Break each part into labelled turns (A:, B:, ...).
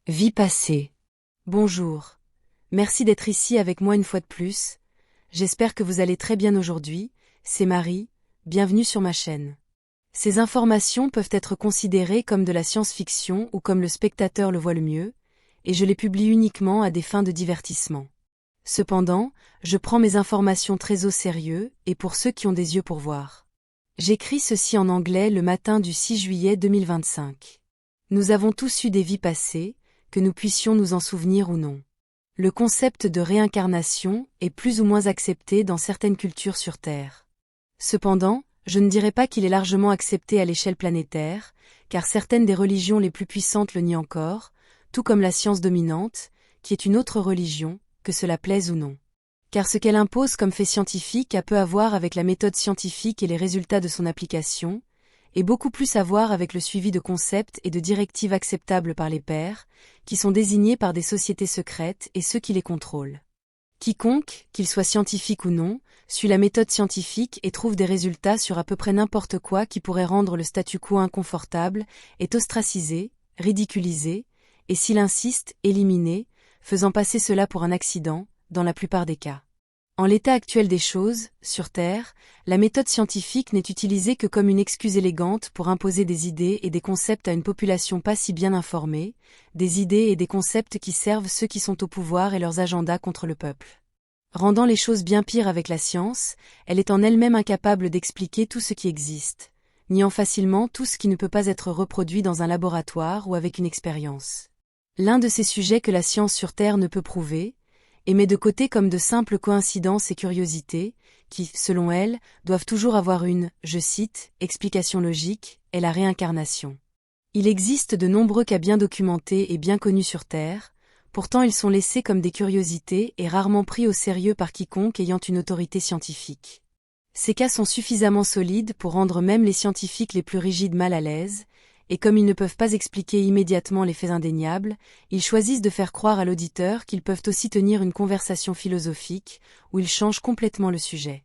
A: Vie passée. Bonjour. Merci d'être ici avec moi une fois de plus. J'espère que vous allez très bien aujourd'hui. C'est Marie, bienvenue sur ma chaîne. Ces informations peuvent être considérées comme de la science-fiction ou comme le spectateur le voit le mieux, et je les publie uniquement à des fins de divertissement. Cependant, je prends mes informations très au sérieux et pour ceux qui ont des yeux pour voir. J'écris ceci en anglais le matin du 6 juillet 2025. Nous avons tous eu des vies passées, que nous puissions nous en souvenir ou non. Le concept de réincarnation est plus ou moins accepté dans certaines cultures sur Terre. Cependant, je ne dirais pas qu'il est largement accepté à l'échelle planétaire, car certaines des religions les plus puissantes le nient encore, tout comme la science dominante, qui est une autre religion, que cela plaise ou non. Car ce qu'elle impose comme fait scientifique a peu à voir avec la méthode scientifique et les résultats de son application, et beaucoup plus à voir avec le suivi de concepts et de directives acceptables par les pairs, qui sont désignés par des sociétés secrètes et ceux qui les contrôlent. Quiconque, qu'il soit scientifique ou non, suit la méthode scientifique et trouve des résultats sur à peu près n'importe quoi qui pourrait rendre le statu quo inconfortable, est ostracisé, ridiculisé, et s'il insiste, éliminé, faisant passer cela pour un accident, dans la plupart des cas. En l'état actuel des choses, sur Terre, la méthode scientifique n'est utilisée que comme une excuse élégante pour imposer des idées et des concepts à une population pas si bien informée, des idées et des concepts qui servent ceux qui sont au pouvoir et leurs agendas contre le peuple. Rendant les choses bien pires avec la science, elle est en elle-même incapable d'expliquer tout ce qui existe, niant facilement tout ce qui ne peut pas être reproduit dans un laboratoire ou avec une expérience. L'un de ces sujets que la science sur Terre ne peut prouver, et met de côté comme de simples coïncidences et curiosités, qui, selon elle, doivent toujours avoir une, je cite, explication logique, est la réincarnation. Il existe de nombreux cas bien documentés et bien connus sur Terre, pourtant ils sont laissés comme des curiosités et rarement pris au sérieux par quiconque ayant une autorité scientifique. Ces cas sont suffisamment solides pour rendre même les scientifiques les plus rigides mal à l'aise, et comme ils ne peuvent pas expliquer immédiatement les faits indéniables, ils choisissent de faire croire à l'auditeur qu'ils peuvent aussi tenir une conversation philosophique, où ils changent complètement le sujet.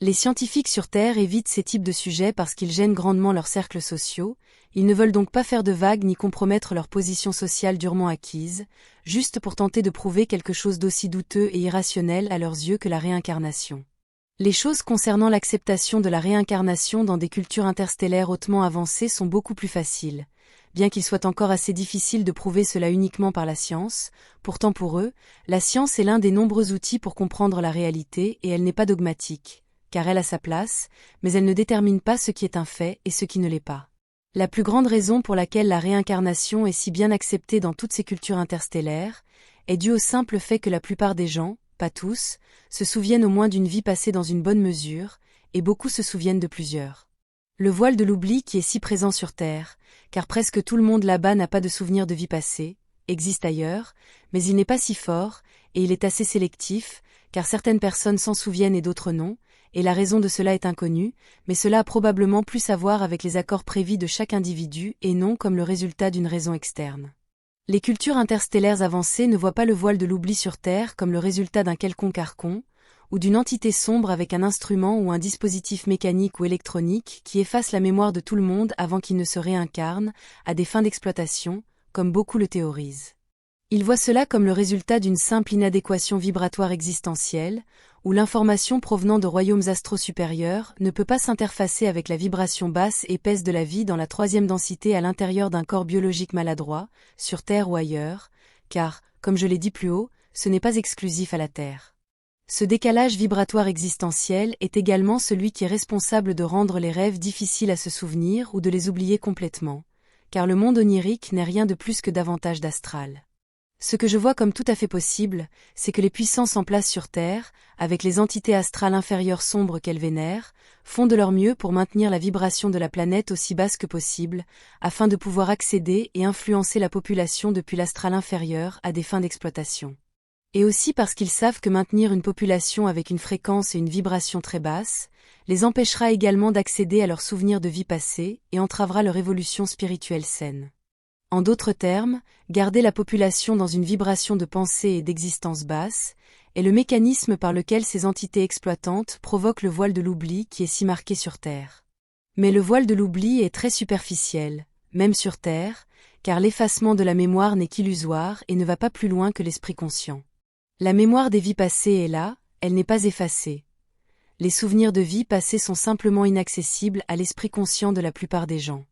A: Les scientifiques sur Terre évitent ces types de sujets parce qu'ils gênent grandement leurs cercles sociaux, ils ne veulent donc pas faire de vagues ni compromettre leur position sociale durement acquise, juste pour tenter de prouver quelque chose d'aussi douteux et irrationnel à leurs yeux que la réincarnation. Les choses concernant l'acceptation de la réincarnation dans des cultures interstellaires hautement avancées sont beaucoup plus faciles, bien qu'il soit encore assez difficile de prouver cela uniquement par la science, pourtant pour eux, la science est l'un des nombreux outils pour comprendre la réalité et elle n'est pas dogmatique, car elle a sa place, mais elle ne détermine pas ce qui est un fait et ce qui ne l'est pas. La plus grande raison pour laquelle la réincarnation est si bien acceptée dans toutes ces cultures interstellaires est due au simple fait que la plupart des gens, pas tous, se souviennent au moins d'une vie passée dans une bonne mesure, et beaucoup se souviennent de plusieurs. Le voile de l'oubli qui est si présent sur Terre, car presque tout le monde là-bas n'a pas de souvenir de vie passée, existe ailleurs, mais il n'est pas si fort, et il est assez sélectif, car certaines personnes s'en souviennent et d'autres non, et la raison de cela est inconnue, mais cela a probablement plus à voir avec les accords prévis de chaque individu et non comme le résultat d'une raison externe. Les cultures interstellaires avancées ne voient pas le voile de l'oubli sur Terre comme le résultat d'un quelconque archon, ou d'une entité sombre avec un instrument ou un dispositif mécanique ou électronique qui efface la mémoire de tout le monde avant qu'il ne se réincarne, à des fins d'exploitation, comme beaucoup le théorisent. Ils voient cela comme le résultat d'une simple inadéquation vibratoire existentielle, où l'information provenant de royaumes astro-supérieurs ne peut pas s'interfacer avec la vibration basse et épaisse de la vie dans la troisième densité à l'intérieur d'un corps biologique maladroit, sur Terre ou ailleurs, car, comme je l'ai dit plus haut, ce n'est pas exclusif à la Terre. Ce décalage vibratoire existentiel est également celui qui est responsable de rendre les rêves difficiles à se souvenir ou de les oublier complètement, car le monde onirique n'est rien de plus que davantage d'astral. Ce que je vois comme tout à fait possible, c'est que les puissances en place sur Terre, avec les entités astrales inférieures sombres qu'elles vénèrent, font de leur mieux pour maintenir la vibration de la planète aussi basse que possible, afin de pouvoir accéder et influencer la population depuis l'astral inférieur à des fins d'exploitation. Et aussi parce qu'ils savent que maintenir une population avec une fréquence et une vibration très basse, les empêchera également d'accéder à leurs souvenirs de vie passée et entravera leur évolution spirituelle saine. En d'autres termes, garder la population dans une vibration de pensée et d'existence basse est le mécanisme par lequel ces entités exploitantes provoquent le voile de l'oubli qui est si marqué sur Terre. Mais le voile de l'oubli est très superficiel, même sur Terre, car l'effacement de la mémoire n'est qu'illusoire et ne va pas plus loin que l'esprit conscient. La mémoire des vies passées est là, elle n'est pas effacée. Les souvenirs de vies passées sont simplement inaccessibles à l'esprit conscient de la plupart des gens.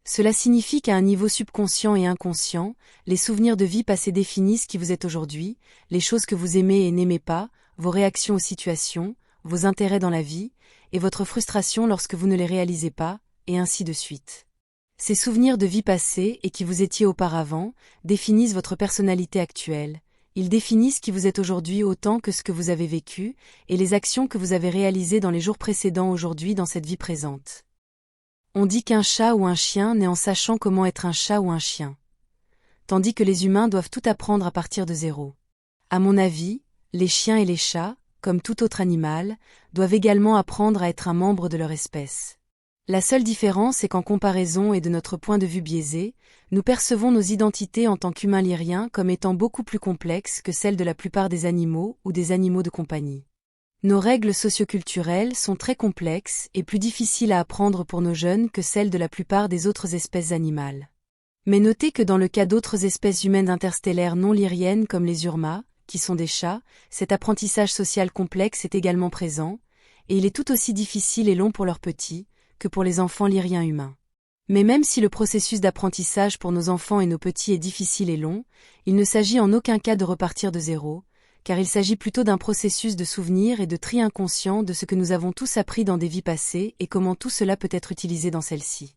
A: Cela signifie qu'à un niveau subconscient et inconscient, les souvenirs de vie passées définissent qui vous êtes aujourd'hui, les choses que vous aimez et n'aimez pas, vos réactions aux situations, vos intérêts dans la vie, et votre frustration lorsque vous ne les réalisez pas, et ainsi de suite. Ces souvenirs de vie passée et qui vous étiez auparavant définissent votre personnalité actuelle. Ils définissent qui vous êtes aujourd'hui autant que ce que vous avez vécu, et les actions que vous avez réalisées dans les jours précédents aujourd'hui dans cette vie présente. On dit qu'un chat ou un chien naît en sachant comment être un chat ou un chien. Tandis que les humains doivent tout apprendre à partir de zéro. À mon avis, les chiens et les chats, comme tout autre animal, doivent également apprendre à être un membre de leur espèce. La seule différence est qu'en comparaison et de notre point de vue biaisé, nous percevons nos identités en tant qu'humains lyriens comme étant beaucoup plus complexes que celles de la plupart des animaux ou des animaux de compagnie. Nos règles socioculturelles sont très complexes et plus difficiles à apprendre pour nos jeunes que celles de la plupart des autres espèces animales. Mais notez que dans le cas d'autres espèces humaines interstellaires non lyriennes comme les urmas, qui sont des chats, cet apprentissage social complexe est également présent, et il est tout aussi difficile et long pour leurs petits, que pour les enfants lyriens humains. Mais même si le processus d'apprentissage pour nos enfants et nos petits est difficile et long, il ne s'agit en aucun cas de repartir de zéro, car il s'agit plutôt d'un processus de souvenir et de tri inconscient de ce que nous avons tous appris dans des vies passées et comment tout cela peut être utilisé dans celles-ci.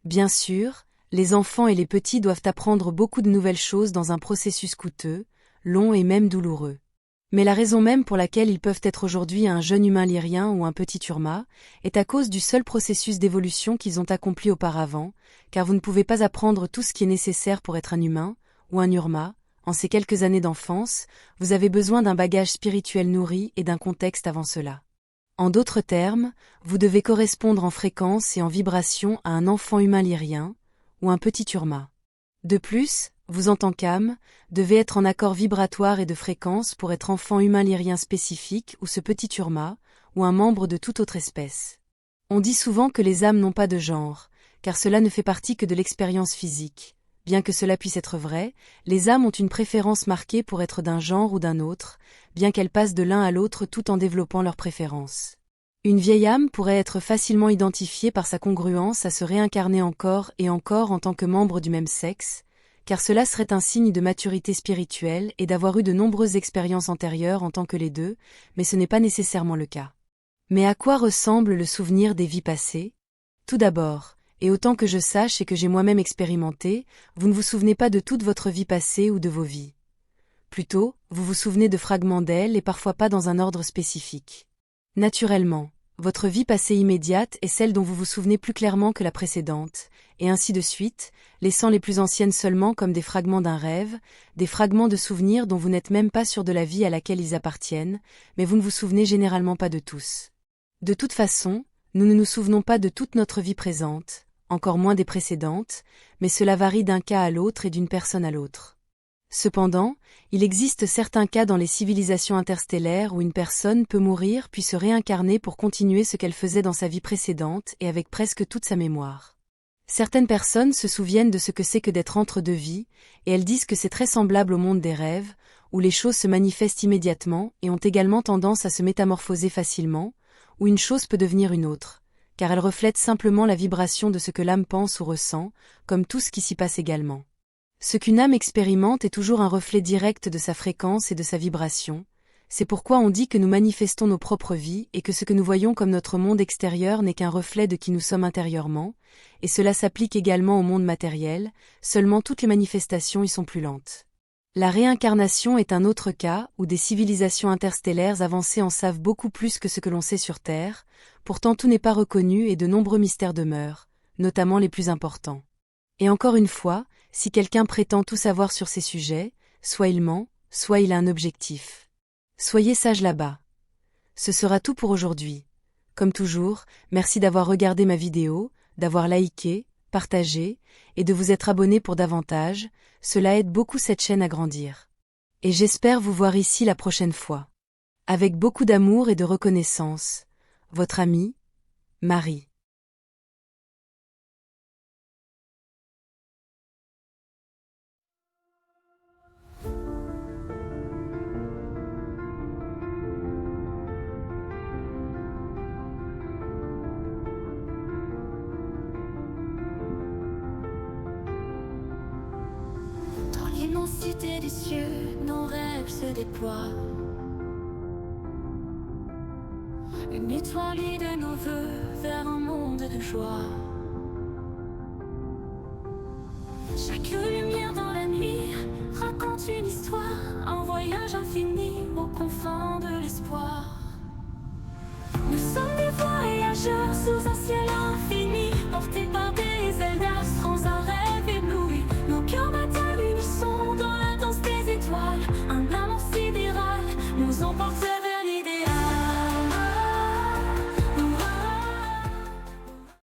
A: Bien sûr, les enfants et les petits doivent apprendre beaucoup de nouvelles choses dans un processus coûteux, long et même douloureux. Mais la raison même pour laquelle ils peuvent être aujourd'hui un jeune humain lyrien ou un petit urma est à cause du seul processus d'évolution qu'ils ont accompli auparavant, car vous ne pouvez pas apprendre tout ce qui est nécessaire pour être un humain, ou un urma. En ces quelques années d'enfance, vous avez besoin d'un bagage spirituel nourri et d'un contexte avant cela. En d'autres termes, vous devez correspondre en fréquence et en vibration à un enfant humain lyrien, ou un petit urma. De plus, vous en tant qu'âme, devez être en accord vibratoire et de fréquence pour être enfant humain lyrien spécifique ou ce petit urma, ou un membre de toute autre espèce. On dit souvent que les âmes n'ont pas de genre, car cela ne fait partie que de l'expérience physique. Bien que cela puisse être vrai, les âmes ont une préférence marquée pour être d'un genre ou d'un autre, bien qu'elles passent de l'un à l'autre tout en développant leurs préférences. Une vieille âme pourrait être facilement identifiée par sa congruence à se réincarner encore et encore en tant que membre du même sexe, car cela serait un signe de maturité spirituelle et d'avoir eu de nombreuses expériences antérieures en tant que les deux, mais ce n'est pas nécessairement le cas. Mais à quoi ressemble le souvenir des vies passées ? Tout d'abord, et autant que je sache et que j'ai moi-même expérimenté, vous ne vous souvenez pas de toute votre vie passée ou de vos vies. Plutôt, vous vous souvenez de fragments d'elles et parfois pas dans un ordre spécifique. Naturellement, votre vie passée immédiate est celle dont vous vous souvenez plus clairement que la précédente, et ainsi de suite, laissant les plus anciennes seulement comme des fragments d'un rêve, des fragments de souvenirs dont vous n'êtes même pas sûr de la vie à laquelle ils appartiennent, mais vous ne vous souvenez généralement pas de tous. De toute façon, nous ne nous souvenons pas de toute notre vie présente, encore moins des précédentes, mais cela varie d'un cas à l'autre et d'une personne à l'autre. Cependant, il existe certains cas dans les civilisations interstellaires où une personne peut mourir puis se réincarner pour continuer ce qu'elle faisait dans sa vie précédente et avec presque toute sa mémoire. Certaines personnes se souviennent de ce que c'est que d'être entre deux vies, et elles disent que c'est très semblable au monde des rêves, où les choses se manifestent immédiatement et ont également tendance à se métamorphoser facilement, où une chose peut devenir une autre, car elle reflète simplement la vibration de ce que l'âme pense ou ressent, comme tout ce qui s'y passe également. Ce qu'une âme expérimente est toujours un reflet direct de sa fréquence et de sa vibration. C'est pourquoi on dit que nous manifestons nos propres vies et que ce que nous voyons comme notre monde extérieur n'est qu'un reflet de qui nous sommes intérieurement, et cela s'applique également au monde matériel, seulement toutes les manifestations y sont plus lentes. La réincarnation est un autre cas où des civilisations interstellaires avancées en savent beaucoup plus que ce que l'on sait sur Terre, pourtant tout n'est pas reconnu et de nombreux mystères demeurent, notamment les plus importants. Et encore une fois, si quelqu'un prétend tout savoir sur ces sujets, soit il ment, soit il a un objectif. Soyez sage là-bas. Ce sera tout pour aujourd'hui. Comme toujours, merci d'avoir regardé ma vidéo, d'avoir liké, partagé, et de vous être abonné pour davantage, cela aide beaucoup cette chaîne à grandir. Et j'espère vous voir ici la prochaine fois. Avec beaucoup d'amour et de reconnaissance, votre amie, Marie.
B: l'immensité des cieux, nos rêves se déploient. Une étoile guide nos voeux vers un monde de joie. Chaque lumière dans la nuit raconte une histoire, un voyage infini aux confins de l'espoir. Nous sommes des voyageurs sous un ciel infini.